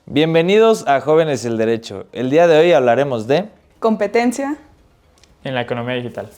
Bienvenidos a Jóvenes y el Derecho. El día de hoy hablaremos de competencia en la economía digital.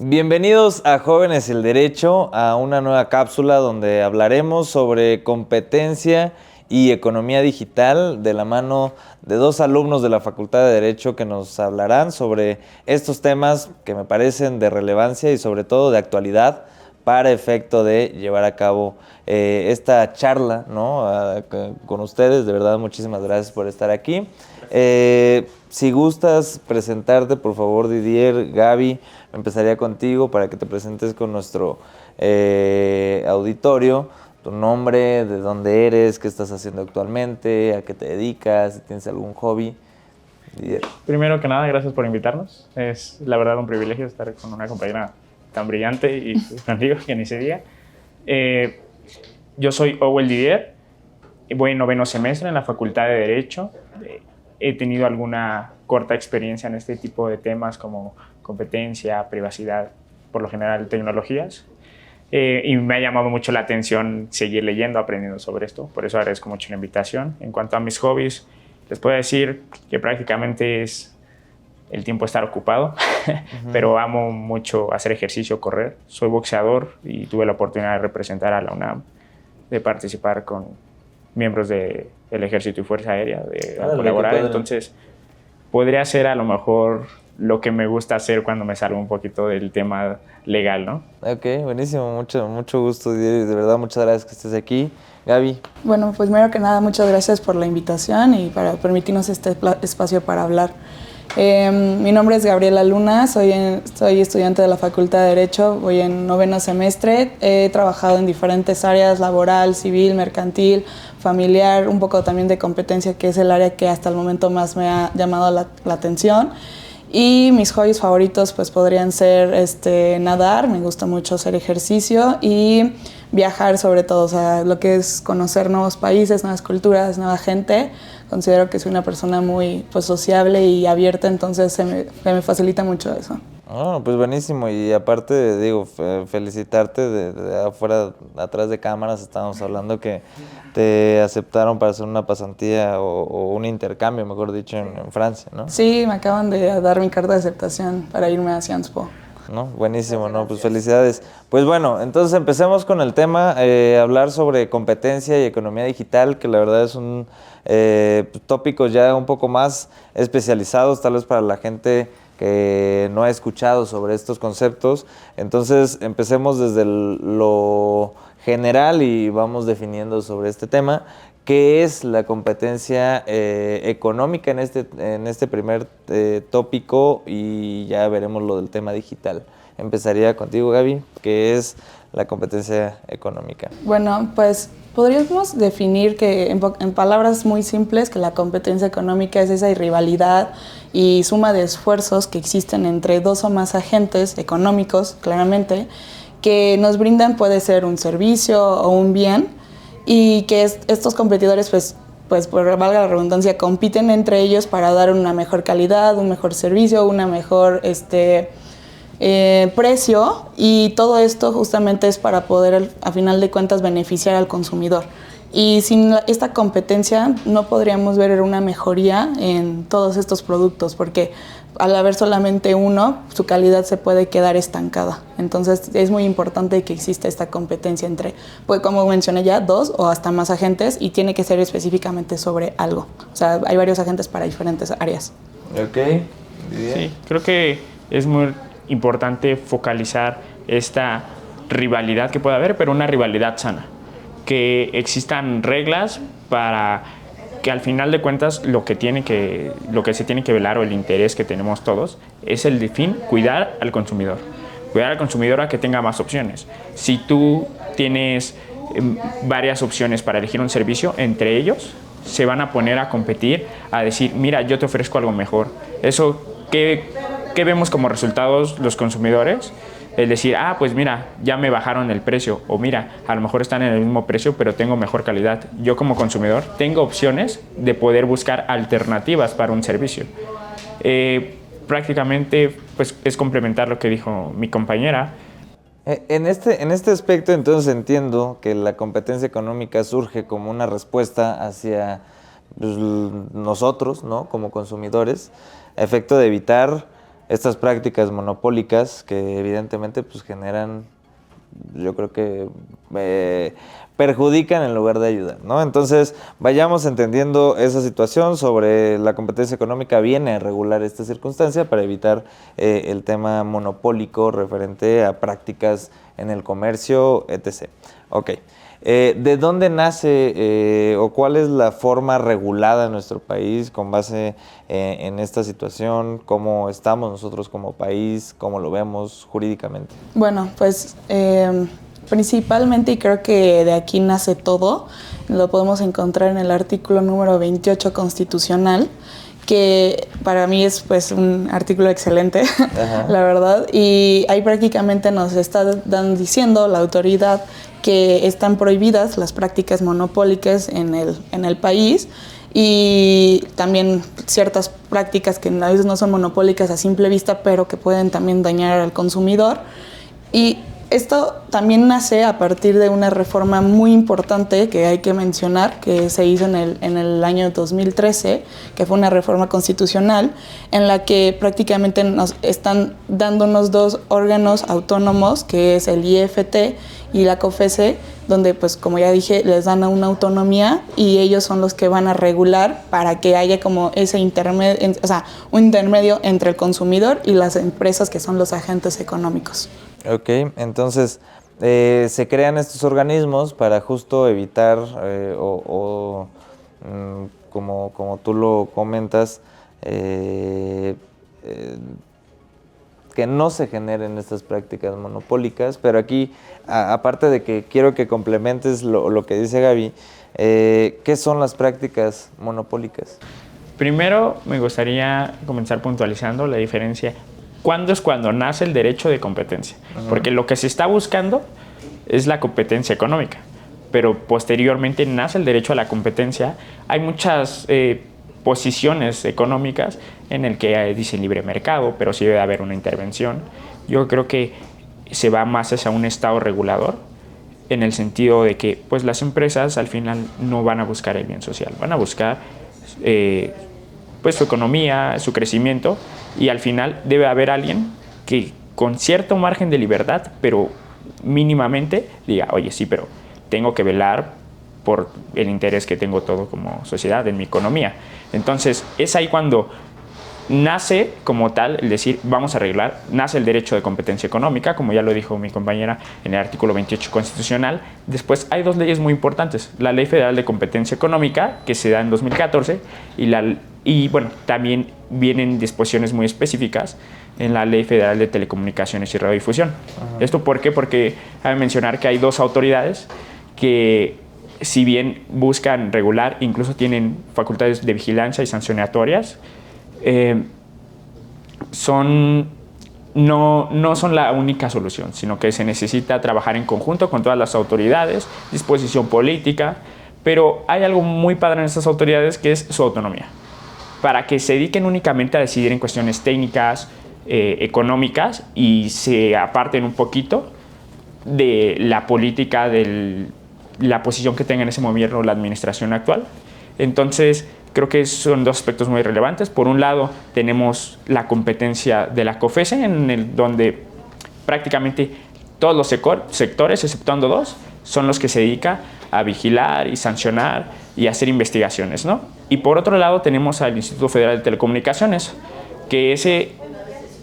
Bienvenidos a Jóvenes y el Derecho, a una nueva cápsula donde hablaremos sobre competencia y economía digital de la mano de dos alumnos de la Facultad de Derecho que nos hablarán sobre estos temas que me parecen de relevancia y sobre todo de actualidad para efecto de llevar a cabo esta charla, ¿no? Con ustedes. De verdad, muchísimas gracias por estar aquí. Si gustas presentarte, por favor, Didier, Gaby, empezaría contigo para que te presentes con nuestro auditorio, tu nombre, de dónde eres, qué estás haciendo actualmente, a qué te dedicas, si tienes algún hobby. Didier. Primero que nada, gracias por invitarnos. Es la verdad un privilegio estar con una compañera tan brillante y contigo que ni se diga. Yo soy Owell Didier, voy en 9º semestre en la Facultad de Derecho. He tenido alguna corta experiencia en este tipo de temas como competencia, privacidad, por lo general tecnologías. Y me ha llamado mucho la atención seguir leyendo, aprendiendo sobre esto. Por eso agradezco mucho la invitación. En cuanto a mis hobbies, les puedo decir que prácticamente es el tiempo estar ocupado, pero amo mucho hacer ejercicio, correr. Soy boxeador y tuve la oportunidad de representar a la UNAM, de participar con miembros del Ejército y Fuerza Aérea, de colaborar. Entonces, podría ser a lo mejor lo que me gusta hacer cuando me salgo un poquito del tema legal, ¿no? Ok, buenísimo, mucho gusto, Didier, de verdad, muchas gracias que estés aquí. Gaby. Bueno, pues primero que nada, muchas gracias por la invitación y para permitirnos este espacio para hablar. Mi nombre es Gabriela Luna, soy estudiante de la Facultad de Derecho, voy en 9º semestre. He trabajado en diferentes áreas: laboral, civil, mercantil, familiar, un poco también de competencia, que es el área que hasta el momento más me ha llamado la atención. Y mis hobbies favoritos pues podrían ser nadar, me gusta mucho hacer ejercicio y viajar sobre todo, o sea, lo que es conocer nuevos países, nuevas culturas, nueva gente. Considero que soy una persona muy sociable y abierta, entonces me facilita mucho eso. Oh, pues buenísimo, y aparte, digo, felicitarte de afuera, atrás de cámaras, estábamos hablando que te aceptaron para hacer una pasantía o un intercambio, mejor dicho, en Francia, ¿no? Sí, me acaban de dar mi carta de aceptación para irme a Sciences Po. ¿No? Buenísimo, ¿no? Pues felicidades. Pues bueno, entonces empecemos con el tema, hablar sobre competencia y economía digital, que la verdad es un tópico ya un poco más especializados, tal vez para la gente que no ha escuchado sobre estos conceptos. Entonces empecemos desde lo general y vamos definiendo sobre este tema. ¿Qué es la competencia económica en este primer tópico? Y ya veremos lo del tema digital. Empezaría contigo, Gaby. ¿Qué es la competencia económica? Bueno, pues podríamos definir que en palabras muy simples que la competencia económica es esa rivalidad y suma de esfuerzos que existen entre dos o más agentes económicos, claramente, que nos brindan, puede ser un servicio o un bien, y que estos competidores pues por valga la redundancia, compiten entre ellos para dar una mejor calidad, un mejor servicio, una mejor precio, y todo esto justamente es para poder a final de cuentas beneficiar al consumidor. Y sin esta competencia no podríamos ver una mejoría en todos estos productos, porque al haber solamente uno, su calidad se puede quedar estancada. Entonces es muy importante que exista esta competencia entre, pues como mencioné ya, dos o hasta más agentes, y tiene que ser específicamente sobre algo. O sea, hay varios agentes para diferentes áreas. Ok. Bien. Sí, creo que es muy importante focalizar esta rivalidad que puede haber, pero una rivalidad sana. Que existan reglas para que al final de cuentas lo que se tiene que velar, o el interés que tenemos todos, es el de fin cuidar al consumidor a que tenga más opciones. Si tú tienes varias opciones para elegir un servicio, entre ellos se van a poner a competir, a decir, mira, yo te ofrezco algo mejor. Eso, ¿qué vemos como resultados los consumidores? El decir, pues mira, ya me bajaron el precio, o mira, a lo mejor están en el mismo precio, pero tengo mejor calidad. Yo como consumidor tengo opciones de poder buscar alternativas para un servicio. Prácticamente, pues, es complementar lo que dijo mi compañera. En este aspecto, entonces, entiendo que la competencia económica surge como una respuesta hacia pues, nosotros, ¿no? Como consumidores, a efecto de evitar estas prácticas monopólicas que evidentemente pues, generan, yo creo que perjudican en lugar de ayudar, ¿no? Entonces, vayamos entendiendo esa situación sobre la competencia económica viene a regular esta circunstancia para evitar el tema monopólico referente a prácticas en el comercio, etc. Ok. ¿De dónde nace o cuál es la forma regulada en nuestro país con base en esta situación? ¿Cómo estamos nosotros como país? ¿Cómo lo vemos jurídicamente? Bueno, pues principalmente, y creo que de aquí nace todo, lo podemos encontrar en el artículo número 28 constitucional, que para mí es pues un artículo excelente, la verdad, y ahí prácticamente nos está diciendo la autoridad que están prohibidas las prácticas monopólicas en el país, y también ciertas prácticas que a veces no son monopólicas a simple vista, pero que pueden también dañar al consumidor. Y esto también nace a partir de una reforma muy importante que hay que mencionar, que se hizo en el año 2013, que fue una reforma constitucional en la que prácticamente nos están dándonos dos órganos autónomos, que es el IFT y la COFECE, donde, pues, como ya dije, les dan una autonomía y ellos son los que van a regular para que haya como ese intermedio, o sea, un intermedio entre el consumidor y las empresas que son los agentes económicos. Ok, entonces se crean estos organismos para justo evitar como tú lo comentas, que no se generen estas prácticas monopólicas, pero aquí, aparte de que quiero que complementes lo que dice Gaby, ¿qué son las prácticas monopólicas? Primero, me gustaría comenzar puntualizando la diferencia. ¿Cuándo es cuando nace el derecho de competencia? Porque lo que se está buscando es la competencia económica, pero posteriormente nace el derecho a la competencia. Hay muchas posiciones económicas en el que dice libre mercado, pero sí debe haber una intervención. Yo creo que se va más hacia un estado regulador, en el sentido de que pues, las empresas al final no van a buscar el bien social, van a buscar pues, su economía, su crecimiento, y al final debe haber alguien que con cierto margen de libertad, pero mínimamente diga, oye, sí, pero tengo que velar por el interés que tengo todo como sociedad en mi economía. Entonces, es ahí cuando nace como tal el decir, vamos a arreglar, nace el derecho de competencia económica, como ya lo dijo mi compañera en el artículo 28 constitucional. Después hay dos leyes muy importantes, la Ley Federal de Competencia Económica, que se da en 2014, y bueno, también vienen disposiciones muy específicas en la Ley Federal de Telecomunicaciones y Radiodifusión. ¿Esto por qué? Porque cabe mencionar que hay dos autoridades que, si bien buscan regular, incluso tienen facultades de vigilancia y sancionatorias, no son la única solución, sino que se necesita trabajar en conjunto con todas las autoridades, disposición política, pero hay algo muy padre en estas autoridades que es su autonomía, para que se dediquen únicamente a decidir en cuestiones técnicas, económicas, y se aparten un poquito de la política, de la posición que tenga en ese gobierno la administración actual. Entonces, creo que son dos aspectos muy relevantes. Por un lado, tenemos la competencia de la COFECE, donde prácticamente todos los sectores, exceptuando dos, son los que se dedican a vigilar y sancionar y hacer investigaciones, ¿no? Y por otro lado, tenemos al Instituto Federal de Telecomunicaciones, que ese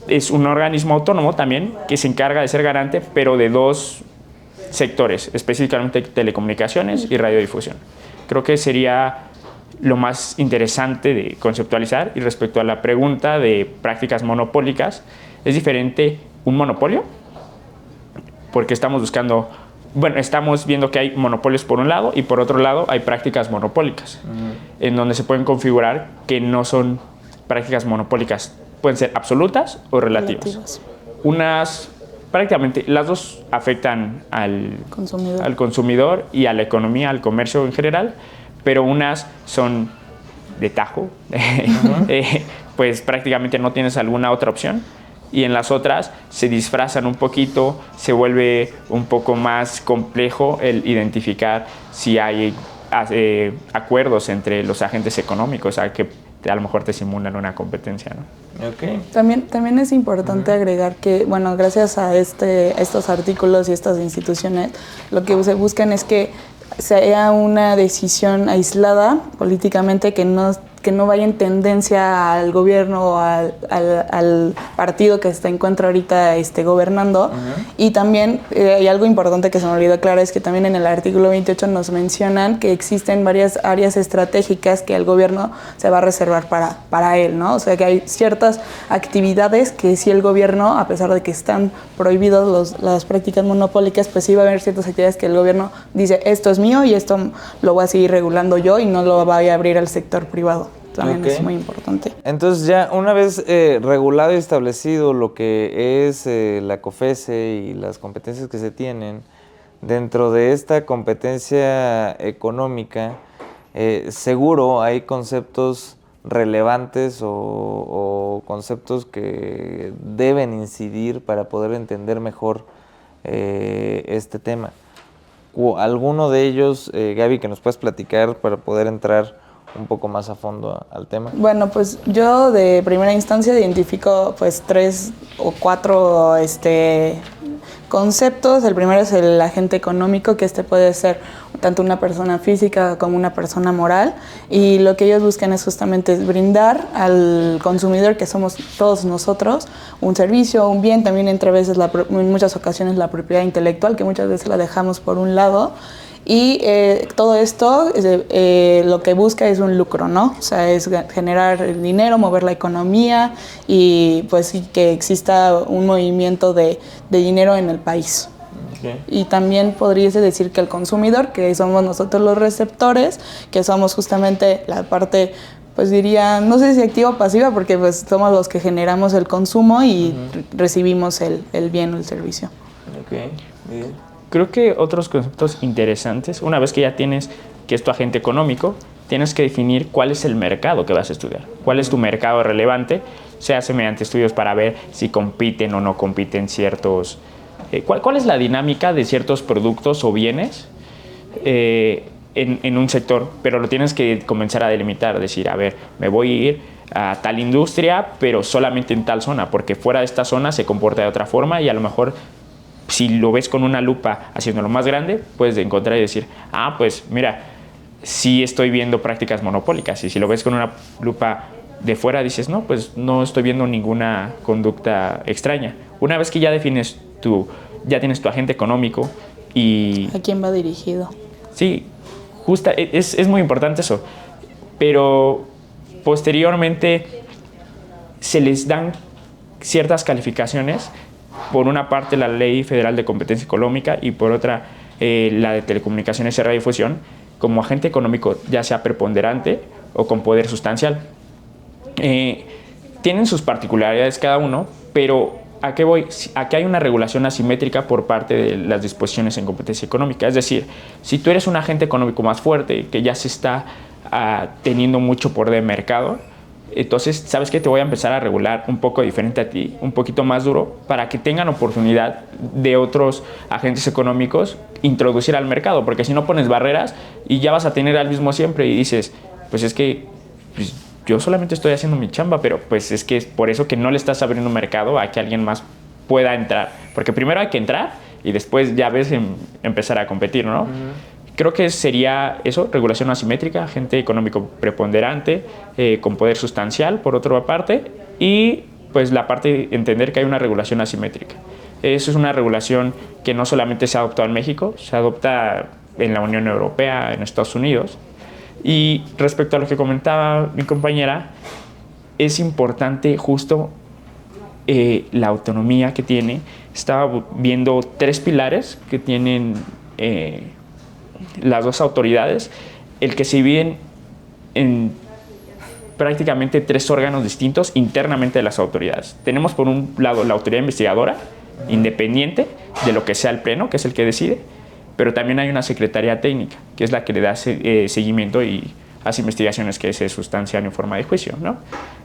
es un organismo autónomo también que se encarga de ser garante, pero de dos sectores, específicamente telecomunicaciones y radiodifusión. Creo que sería lo más interesante de conceptualizar. Y respecto a la pregunta de prácticas monopólicas, es diferente un monopolio, porque estamos buscando bueno, estamos viendo que hay monopolios por un lado y por otro lado hay prácticas monopólicas, en donde se pueden configurar que no son prácticas monopólicas, pueden ser absolutas o relativas. Prácticamente las dos afectan al consumidor y a la economía, al comercio en general, pero unas son de tajo, pues prácticamente no tienes alguna otra opción, y en las otras se disfrazan un poquito, se vuelve un poco más complejo el identificar si hay acuerdos entre los agentes económicos, que a lo mejor te simulan una competencia, ¿no? Okay. También es importante agregar que, bueno, gracias a estos artículos y estas instituciones, lo que se buscan es que sea una decisión aislada políticamente que no vaya en tendencia al gobierno o al partido que se encuentra ahorita gobernando. Y también hay algo importante que se me olvidó aclarar, es que también en el artículo 28 nos mencionan que existen varias áreas estratégicas que el gobierno se va a reservar para él, ¿no? O sea que hay ciertas actividades que sí el gobierno, a pesar de que están prohibidos las prácticas monopólicas, pues sí va a haber ciertas actividades que el gobierno dice, esto es mío y esto lo voy a seguir regulando yo y no lo voy a abrir al sector privado. También es muy importante. Entonces ya una vez regulado y establecido lo que es la COFECE y las competencias que se tienen, dentro de esta competencia económica, seguro hay conceptos relevantes o conceptos que deben incidir para poder entender mejor este tema. ¿Alguno de ellos, Gaby, que nos puedas platicar para poder entrar un poco más a fondo al tema? Bueno, pues yo de primera instancia identifico pues 3 o 4 conceptos. El primero es el agente económico, que puede ser tanto una persona física como una persona moral, y lo que ellos buscan es justamente brindar al consumidor, que somos todos nosotros, un servicio, un bien. También entre veces, en muchas ocasiones, la propiedad intelectual, que muchas veces la dejamos por un lado. Y todo esto lo que busca es un lucro, ¿no? O sea, es generar dinero, mover la economía y pues que exista un movimiento de dinero en el país. Okay. Y también podríase decir que el consumidor, que somos nosotros los receptores, que somos justamente la parte, pues diría, no sé si activa o pasiva, porque pues somos los que generamos el consumo y recibimos el bien o el servicio. Okay. Bien. Creo que otros conceptos interesantes, una vez que ya tienes que es tu agente económico, tienes que definir cuál es el mercado que vas a estudiar, cuál es tu mercado relevante. Se hace mediante estudios para ver si compiten o no compiten ciertos... ¿Cuál es la dinámica de ciertos productos o bienes en un sector? Pero lo tienes que comenzar a delimitar, decir, a ver, me voy a ir a tal industria, pero solamente en tal zona, porque fuera de esta zona se comporta de otra forma, y a lo mejor, si lo ves con una lupa haciéndolo más grande, puedes encontrar y decir, pues mira, sí estoy viendo prácticas monopólicas. Y si lo ves con una lupa de fuera, dices, no, pues no estoy viendo ninguna conducta extraña. Una vez que ya defines ya tienes tu agente económico y... ¿A quién va dirigido? Sí, es muy importante eso. Pero posteriormente se les dan ciertas calificaciones. Por una parte, la Ley Federal de Competencia Económica, y por otra, la de Telecomunicaciones y Radiodifusión, como agente económico, ya sea preponderante o con poder sustancial. Tienen sus particularidades cada uno, pero ¿a qué voy? Aquí hay una regulación asimétrica por parte de las disposiciones en competencia económica. Es decir, si tú eres un agente económico más fuerte, que ya se está teniendo mucho poder de mercado, entonces, ¿sabes qué? Te voy a empezar a regular un poco diferente a ti, un poquito más duro, para que tengan oportunidad de otros agentes económicos introducir al mercado, porque si no pones barreras y ya vas a tener al mismo siempre y dices, pues es que pues, yo solamente estoy haciendo mi chamba, pero pues es que es por eso que no le estás abriendo un mercado a que alguien más pueda entrar, porque primero hay que entrar y después ya ves empezar a competir, ¿no? Creo que sería eso, regulación asimétrica, agente económico preponderante, con poder sustancial, por otra parte, y pues la parte de entender que hay una regulación asimétrica. Eso es una regulación que no solamente se ha adoptado en México, se adopta en la Unión Europea, en Estados Unidos. Y respecto a lo que comentaba mi compañera, es importante justo la autonomía que tiene. Estaba viendo 3 pilares que tienen las dos autoridades, el que se dividen en prácticamente 3 órganos distintos internamente de las autoridades. Tenemos por un lado la autoridad investigadora, independiente de lo que sea el pleno, que es el que decide, pero también hay una secretaría técnica, que es la que le da seguimiento y hace investigaciones que se sustancian en forma de juicio, ¿no?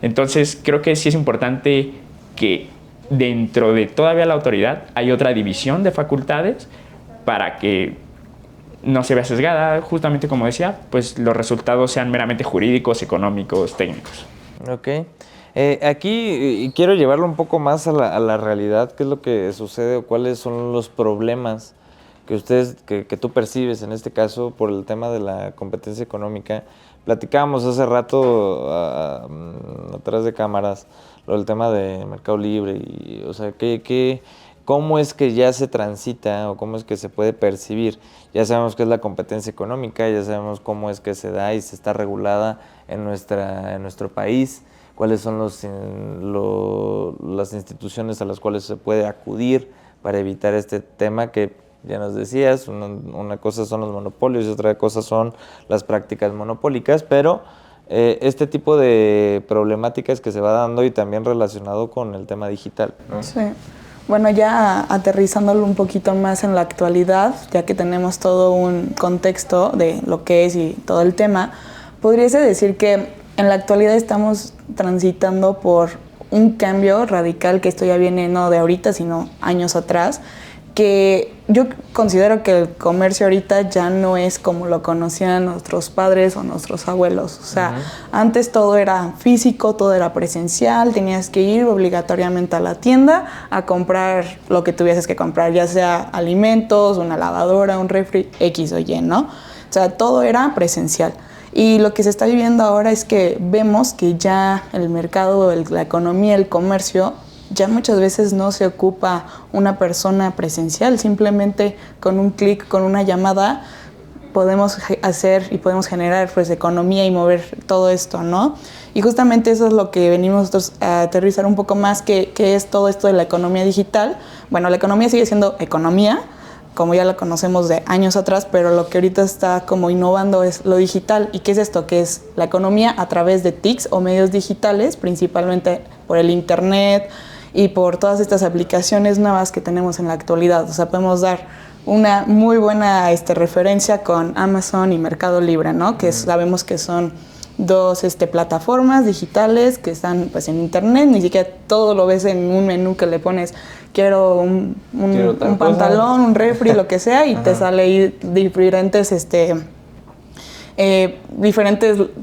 Entonces, creo que sí es importante que dentro de todavía la autoridad hay otra división de facultades para que no se vea sesgada, justamente como decía, pues los resultados sean meramente jurídicos, económicos, técnicos. Ok. Aquí quiero llevarlo un poco más a la realidad, qué es lo que sucede o cuáles son los problemas que tú percibes en este caso por el tema de la competencia económica. Platicábamos hace rato atrás de cámaras lo del tema de Mercado Libre y, o sea, ¿cómo es que ya se transita o cómo es que se puede percibir? Ya sabemos qué es la competencia económica, ya sabemos cómo es que se da y se está regulada en nuestro país, cuáles son las instituciones a las cuales se puede acudir para evitar este tema que ya nos decías, una cosa son los monopolios y otra cosa son las prácticas monopólicas, pero este tipo de problemáticas que se va dando y también relacionado con el tema digital, ¿no? Sí. Bueno, ya aterrizándolo un poquito más en la actualidad, ya que tenemos todo un contexto de lo que es y todo el tema, podríase decir que en la actualidad estamos transitando por un cambio radical, que esto ya viene no de ahorita, sino años atrás, que yo considero que el comercio ahorita ya no es como lo conocían nuestros padres o nuestros abuelos. O sea, antes todo era físico, todo era presencial, tenías que ir obligatoriamente a la tienda a comprar lo que tuvieses que comprar, ya sea alimentos, una lavadora, un refri, X o Y, ¿no? O sea, todo era presencial. Y lo que se está viviendo ahora es que vemos que ya el mercado, la economía, el comercio, ya muchas veces no se ocupa una persona presencial, simplemente con un clic, con una llamada, podemos hacer y podemos generar pues economía y mover todo esto, ¿no? Y justamente eso es lo que venimos nosotros a aterrizar un poco más, que es todo esto de la economía digital. Bueno, la economía sigue siendo economía, como ya la conocemos de años atrás, pero lo que ahorita está como innovando es lo digital. ¿Y qué es esto? Que es la economía a través de TICs o medios digitales, principalmente por el internet, y por todas estas aplicaciones nuevas que tenemos en la actualidad. O sea, podemos dar una muy buena referencia con Amazon y Mercado Libre, ¿no? Que sabemos que son dos plataformas digitales que están pues en internet, ni siquiera todo lo ves en un menú que le pones quiero un pantalón, un refri, lo que sea, y te sale ahí diferentes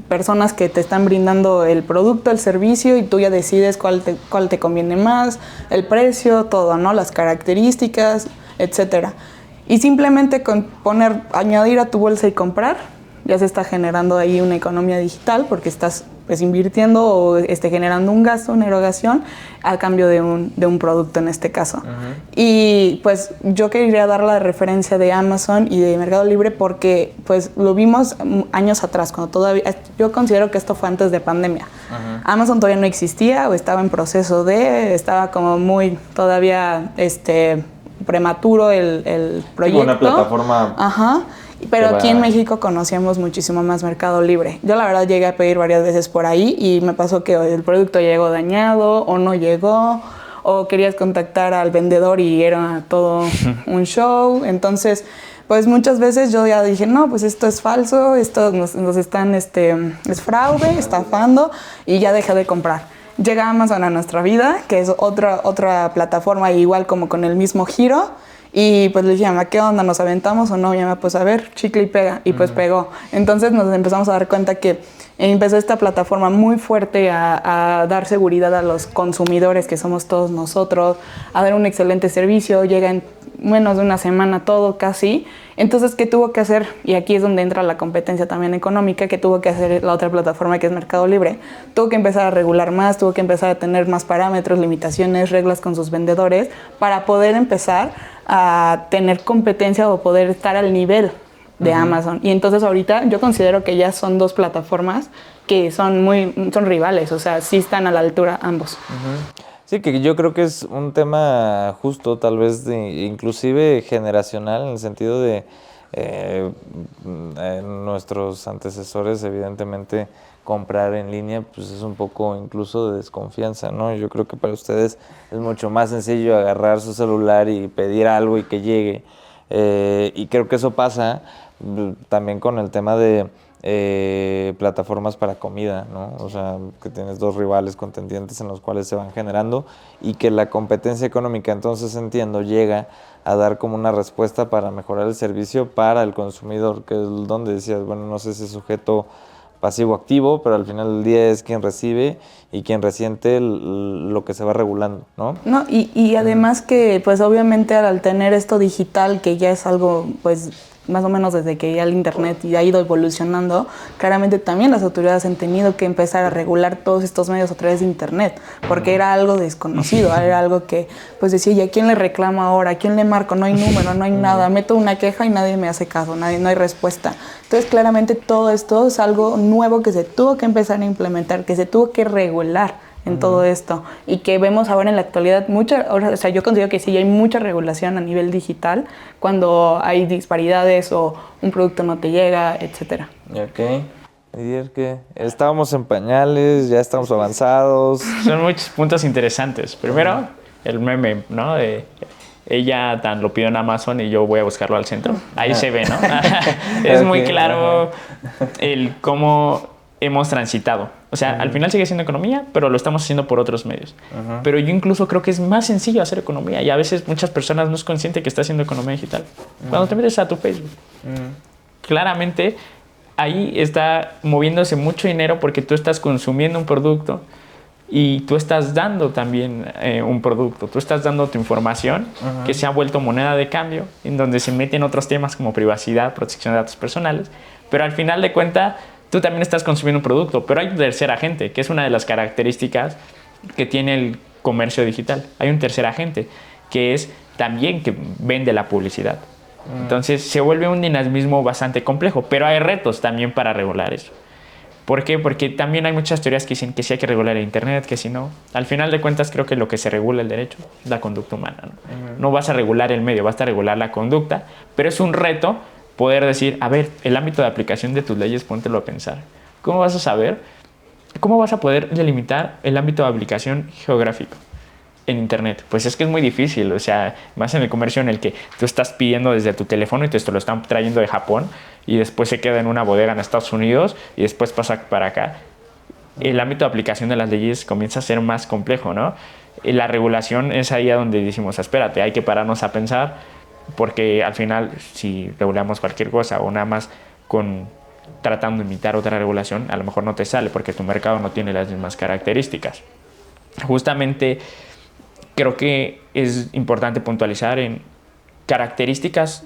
personas que te están brindando el producto, el servicio, y tú ya decides cuál te conviene más, el precio, todo, ¿no? Las características, etcétera. Y simplemente con añadir a tu bolsa y comprar, ya se está generando ahí una economía digital, porque estás pues invirtiendo o generando un gasto, una erogación a cambio de un producto en este caso. Y pues yo quería dar la referencia de Amazon y de Mercado Libre porque pues lo vimos años atrás, cuando todavía, yo considero que esto fue antes de pandemia. Amazon todavía no existía o estaba en proceso estaba como muy todavía prematuro el proyecto. Una plataforma. Ajá. Pero aquí en México conocíamos muchísimo más Mercado Libre. Yo la verdad llegué a pedir varias veces por ahí y me pasó que el producto llegó dañado o no llegó, o querías contactar al vendedor y era todo un show. Entonces, pues muchas veces yo ya dije, no, pues esto es falso, esto nos están, es fraude, estafando, y ya dejé de comprar. Llega Amazon a nuestra vida, que es otra plataforma igual como con el mismo giro. Y pues le dije, mamá, ¿qué onda? ¿Nos aventamos o no? Y mamá, pues a ver, chicle y pega. Y pues pegó. Entonces nos empezamos a dar cuenta que empezó esta plataforma muy fuerte a dar seguridad a los consumidores, que somos todos nosotros, a dar un excelente servicio. Llega en menos de una semana todo casi. Entonces, ¿qué tuvo que hacer? Y aquí es donde entra la competencia también económica, que tuvo que hacer la otra plataforma, que es Mercado Libre. Tuvo que empezar a regular más, tuvo que empezar a tener más parámetros, limitaciones, reglas con sus vendedores para poder empezar a tener competencia o poder estar al nivel de Amazon. Y entonces ahorita yo considero que ya son dos plataformas que son rivales, o sea, sí están a la altura ambos. Sí, que yo creo que es un tema justo, tal vez inclusive generacional, en el sentido de nuestros antecesores, evidentemente, comprar en línea pues es un poco incluso de desconfianza, ¿no? Yo creo que para ustedes es mucho más sencillo agarrar su celular y pedir algo y que llegue. Y creo que eso pasa también con el tema de plataformas para comida, ¿no? O sea, que tienes dos rivales contendientes en los cuales se van generando y que la competencia económica, entonces entiendo, llega a dar como una respuesta para mejorar el servicio para el consumidor, que es donde decías, bueno, no sé si es sujeto pasivo-activo, pero al final del día es quien recibe y quien resiente lo que se va regulando, ¿no? No, y además que, pues obviamente al tener esto digital, que ya es algo, pues más o menos desde que ya el internet ya ha ido evolucionando, claramente también las autoridades han tenido que empezar a regular todos estos medios a través de internet, porque era algo desconocido, era algo que pues decía, ¿y a quién le reclamo ahora? ¿A quién le marco? No hay número, no hay nada, meto una queja y nadie me hace caso, no hay respuesta. Entonces claramente todo esto es algo nuevo que se tuvo que empezar a implementar, que se tuvo que regular en todo esto, y que vemos ahora en la actualidad o sea, yo considero que sí hay mucha regulación a nivel digital cuando hay disparidades o un producto no te llega, etcétera. Ok. Diría que estábamos en pañales, ya estamos avanzados. Son muchos puntos interesantes. Primero, el meme, ¿no? De ella lo pidió en Amazon y yo voy a buscarlo al centro. Ahí se ve, ¿no? Es muy claro el cómo hemos transitado. O sea, al final sigue siendo economía, pero lo estamos haciendo por otros medios. Pero yo incluso creo que es más sencillo hacer economía, y a veces muchas personas no es consciente que está haciendo economía digital. Cuando te metes a tu Facebook, claramente ahí está moviéndose mucho dinero porque tú estás consumiendo un producto y tú estás dando también un producto. Tú estás dando tu información que se ha vuelto moneda de cambio, en donde se meten otros temas como privacidad, protección de datos personales, pero al final de cuentas tú también estás consumiendo un producto, pero hay un tercer agente, que es una de las características que tiene el comercio digital. Hay un tercer agente, que es también que vende la publicidad. Entonces se vuelve un dinamismo bastante complejo, pero hay retos también para regular eso. ¿Por qué? Porque también hay muchas teorías que dicen que sí hay que regular el internet, que si no. Al final de cuentas creo que lo que se regula el derecho es la conducta humana, ¿no? No vas a regular el medio, vas a regular la conducta, pero es un reto poder decir, a ver, el ámbito de aplicación de tus leyes, póntelo a pensar. ¿Cómo vas a saber? ¿Cómo vas a poder delimitar el ámbito de aplicación geográfico en internet? Pues es que es muy difícil, o sea, más en el comercio en el que tú estás pidiendo desde tu teléfono y te lo están trayendo de Japón y después se queda en una bodega en Estados Unidos y después pasa para acá. El ámbito de aplicación de las leyes comienza a ser más complejo, ¿no? La regulación es ahí a donde decimos, espérate, hay que pararnos a pensar, porque al final si regulamos cualquier cosa o nada más tratando de imitar otra regulación, a lo mejor no te sale porque tu mercado no tiene las mismas características. Justamente creo que es importante puntualizar en características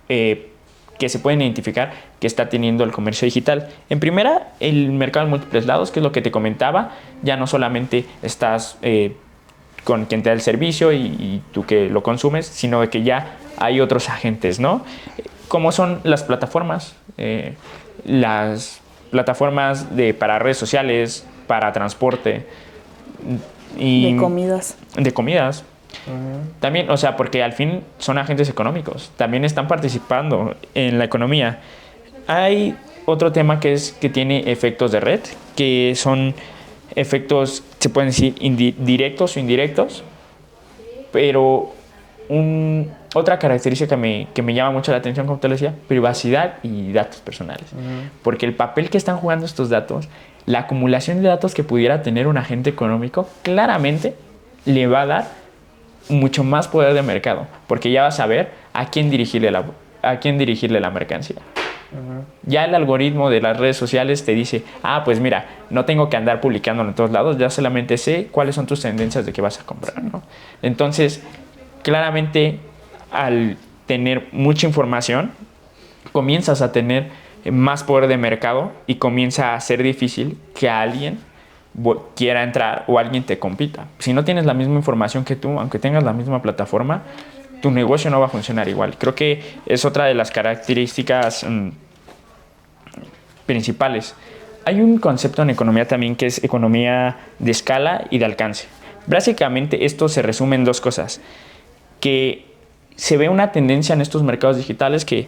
que se pueden identificar que está teniendo el comercio digital. En primera, el mercado en múltiples lados, que es lo que te comentaba. Ya no solamente estás con quien te da el servicio y tú que lo consumes, sino de que ya hay otros agentes, ¿no? Como son las plataformas para redes sociales, para transporte y de comidas. De comidas. También, o sea, porque al fin son agentes económicos, también están participando en la economía. Hay otro tema que tiene efectos de red, que son efectos, se pueden decir, directos o indirectos, pero otra característica que me llama mucho la atención, como te lo decía, privacidad y datos personales. Porque el papel que están jugando estos datos, la acumulación de datos que pudiera tener un agente económico, claramente le va a dar mucho más poder de mercado, porque ya va a saber a quién dirigirle la mercancía. Ya el algoritmo de las redes sociales te dice, pues mira, no tengo que andar publicándolo en todos lados, ya solamente sé cuáles son tus tendencias de qué vas a comprar, ¿no? Entonces, claramente, al tener mucha información, comienzas a tener más poder de mercado y comienza a ser difícil que alguien quiera entrar o alguien te compita. Si no tienes la misma información que tú, aunque tengas la misma plataforma, tu negocio no va a funcionar igual. Creo que es otra de las características principales. Hay un concepto en economía también que es economía de escala y de alcance. Básicamente esto se resume en dos cosas. Que se ve una tendencia en estos mercados digitales que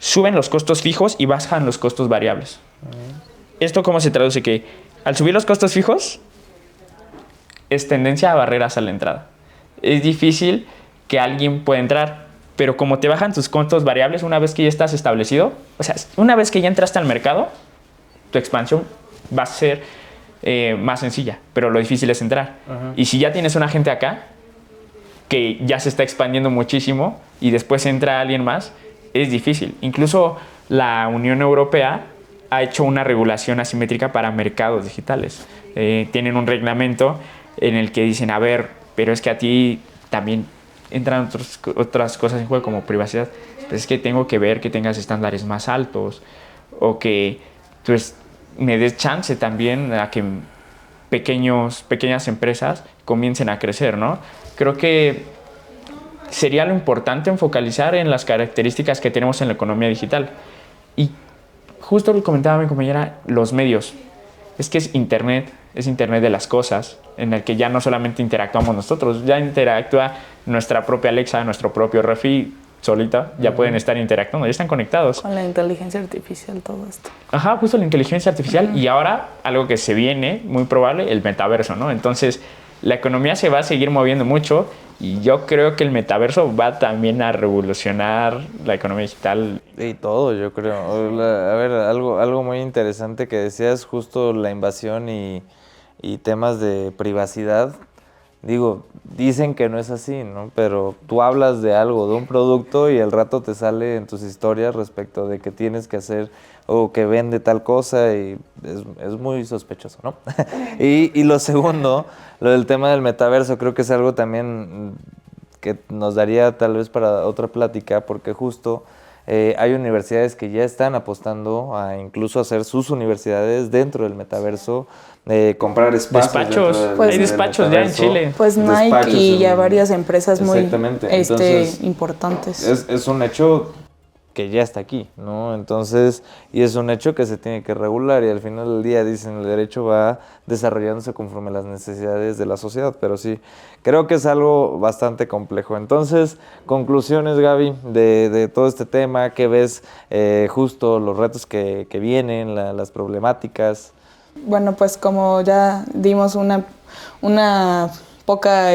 suben los costos fijos y bajan los costos variables. ¿Esto cómo se traduce? Que al subir los costos fijos, es tendencia a barreras a la entrada. Es difícil que alguien pueda entrar, pero como te bajan tus costos variables una vez que ya estás establecido, o sea, una vez que ya entraste al mercado, tu expansión va a ser más sencilla, pero lo difícil es entrar. Y si ya tienes una gente acá que ya se está expandiendo muchísimo y después entra alguien más, es difícil. Incluso la Unión Europea ha hecho una regulación asimétrica para mercados digitales. Tienen un reglamento en el que dicen, a ver, pero es que a ti también entran otras cosas en juego como privacidad. Pues es que tengo que ver que tengas estándares más altos o que pues, me des chance también a que pequeñas empresas comiencen a crecer, ¿no? Creo que sería lo importante en focalizar en las características que tenemos en la economía digital. Y justo lo comentaba mi compañera, los medios. Es que es Internet de las cosas, en el que ya no solamente interactuamos nosotros, ya interactúa nuestra propia Alexa, nuestro propio refri solita, ya pueden estar interactuando, ya están conectados. Con la inteligencia artificial, todo esto. Ajá, justo la inteligencia artificial y ahora algo que se viene, muy probable, el metaverso, ¿no? Entonces, la economía se va a seguir moviendo mucho y yo creo que el metaverso va también a revolucionar la economía digital. Y todo, yo creo. A ver, algo muy interesante que decías, justo la invasión y temas de privacidad. Digo, dicen que no es así, ¿no? Pero tú hablas de algo, de un producto y al rato te sale en tus historias respecto de que tienes que hacer o que vende tal cosa y es muy sospechoso, ¿no? Y lo segundo, lo del tema del metaverso, creo que es algo también que nos daría tal vez para otra plática, porque justo hay universidades que ya están apostando a incluso hacer sus universidades dentro del metaverso, comprar espacios. Despachos, hay despachos ya en Chile. Pues Nike y ya varias empresas muy Entonces, importantes. Es un hecho que ya está aquí, ¿no? Entonces, y es un hecho que se tiene que regular y al final del día dicen el derecho va desarrollándose conforme a las necesidades de la sociedad, pero sí, creo que es algo bastante complejo. Entonces, conclusiones, Gaby, de todo este tema, ¿qué ves justo los retos que vienen, las problemáticas? Bueno, pues como ya dimos una poca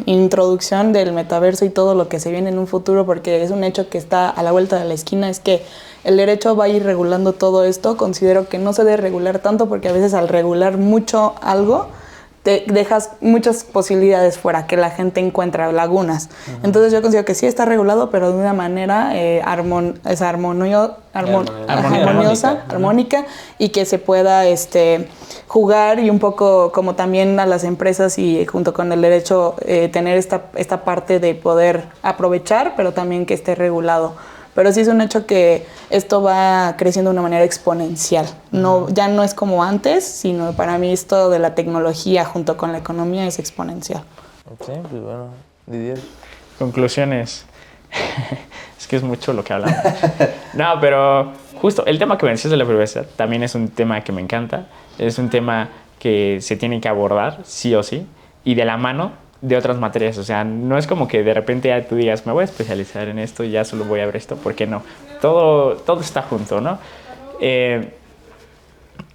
introducción del metaverso y todo lo que se viene en un futuro, porque es un hecho que está a la vuelta de la esquina, es que el derecho va a ir regulando todo esto. Considero que no se debe regular tanto porque a veces al regular mucho algo te dejas muchas posibilidades fuera, que la gente encuentra lagunas. Entonces yo considero que sí está regulado, pero de una manera armónica y que se pueda jugar y un poco como también a las empresas y junto con el derecho tener esta parte de poder aprovechar, pero también que esté regulado. Pero sí es un hecho que esto va creciendo de una manera exponencial. Ya no es como antes, sino para mí esto de la tecnología junto con la economía es exponencial. Sí, pues bueno, Didier. Conclusiones. Es que es mucho lo que hablamos. No, pero justo el tema que me decías de la privacidad también es un tema que me encanta. Es un tema que se tiene que abordar sí o sí y de la mano de otras materias. O sea, no es como que de repente ya tú digas, me voy a especializar en esto y ya solo voy a ver esto. ¿Por qué no? Todo está junto, ¿no?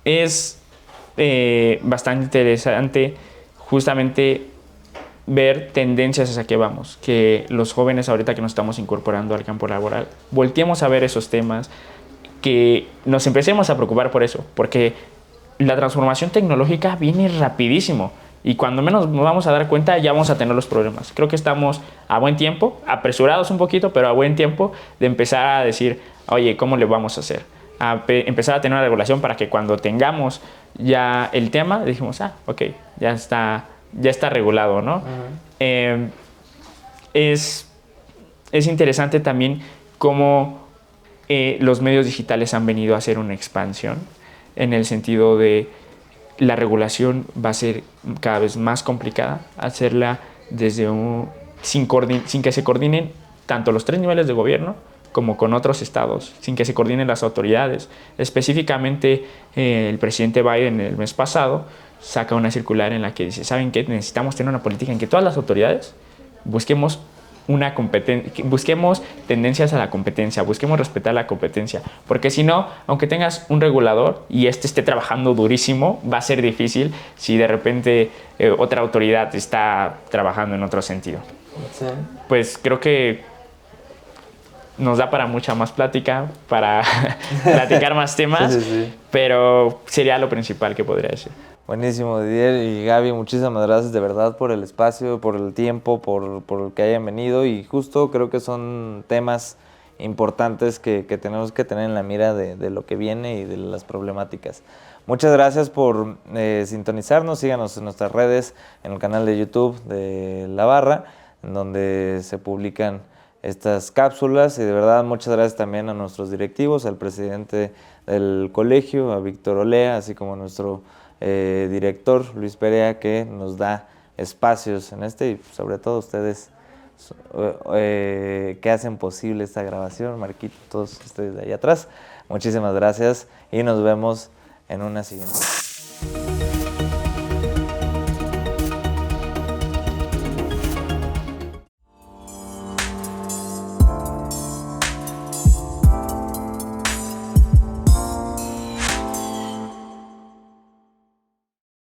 Es bastante interesante justamente ver tendencias hacia qué vamos. Que los jóvenes ahorita que nos estamos incorporando al campo laboral, volteemos a ver esos temas, que nos empecemos a preocupar por eso. Porque la transformación tecnológica viene rapidísimo. Y cuando menos nos vamos a dar cuenta, ya vamos a tener los problemas. Creo que estamos a buen tiempo, apresurados un poquito, pero a buen tiempo de empezar a decir, oye, ¿cómo le vamos a hacer? Empezar a tener una regulación para que cuando tengamos ya el tema, dijimos, ok, ya está regulado, ¿no? Es interesante también cómo los medios digitales han venido a hacer una expansión en el sentido de la regulación va a ser cada vez más complicada, hacerla desde sin que se coordinen tanto los 3 niveles de gobierno como con otros estados, sin que se coordinen las autoridades. Específicamente, el presidente Biden el mes pasado saca una circular en la que dice, ¿saben qué? Necesitamos tener una política en que todas las autoridades busquemos busquemos tendencias a la competencia, busquemos respetar la competencia, porque si no, aunque tengas un regulador y esté trabajando durísimo, va a ser difícil si de repente otra autoridad está trabajando en otro sentido. Sí. Pues creo que nos da para mucha más plática, para platicar más temas, sí. Pero sería lo principal que podría decir. Buenísimo, Didier y Gaby, muchísimas gracias de verdad por el espacio, por el tiempo, por el que hayan venido, y justo creo que son temas importantes que tenemos que tener en la mira de lo que viene y de las problemáticas. Muchas gracias por sintonizarnos, síganos en nuestras redes, en el canal de YouTube de La Barra, en donde se publican estas cápsulas, y de verdad muchas gracias también a nuestros directivos, al presidente del colegio, a Víctor Olea, así como a nuestro director Luis Perea, que nos da espacios en y sobre todo ustedes que hacen posible esta grabación, Marquito, todos ustedes de allá atrás. Muchísimas gracias y nos vemos en una siguiente.